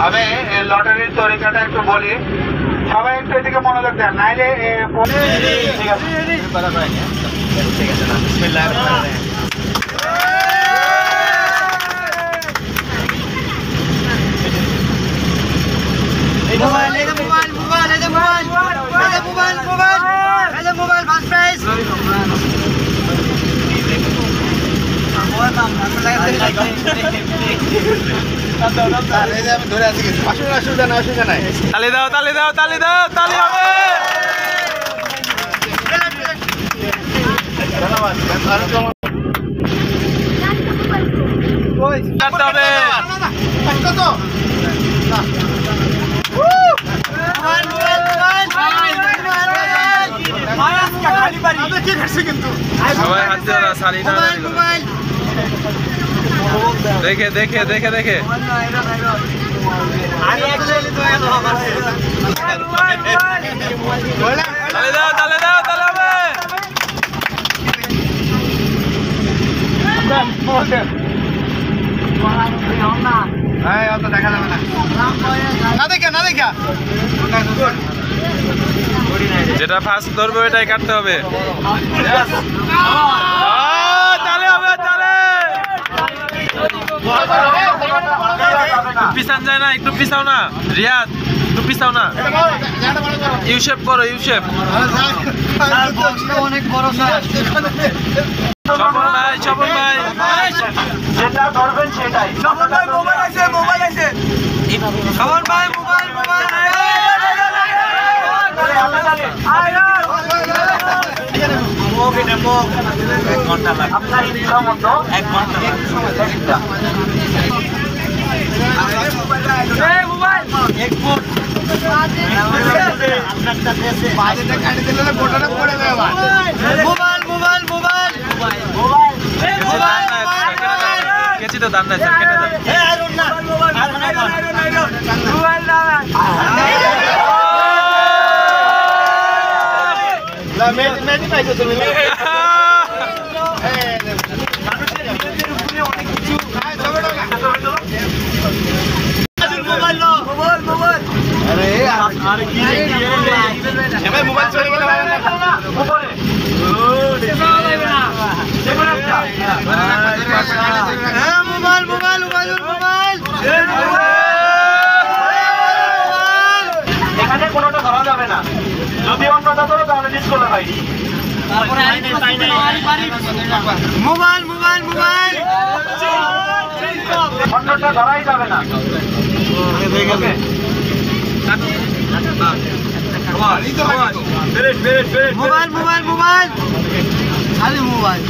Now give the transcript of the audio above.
আমি লটারির তরিকাটা একটু বলি, সবাই একটু এদিকে মনোযোগ দেন, নাইলে ঠিক আছে। তালি দাও, তালি দাও, তালি দাও, তালি হবে। সবাই হাত দিয়ে সারি দেখে দেখে দেখে দেখে তালে দাও, তালে দাও, তালে হবে। দেখা যাবে না দেখা না দেখা যেটা ফার্স্ট ধরবে ওইটাই কাটতে হবে। তালে হবে, তালে। পিছান যায় না, একটু পিছাও না রিয়াদ, একটু পিছাও না। ইউশেপ করো, ইউশেপ। অনেক বড় স্বপন ভাই, স্বপন ভাই, যেটা ধরবেন সেটাই। স্বপন ভাই মোবাইল আছে, মোবাইল আছে। স্বপন ভাই মোবাইল, মোবাইল। আপনার ইচ্ছা মতো 1 ঘন্টা কেচি তো দান নাই স্যার, কেটে দেন। মেদি পাইছো তুমি। মোবাইল চলে গেলে এখানে কোনোটা ধরা যাবে না, যদি অন্যটা ধরো তাহলে ডিসকোলা ভাই। মোবাইল মোবাইল মোবাইল অন্যটা ধরাই যাবে না। মোবাইল মোবাইল মোবাইল খালি মোবাইল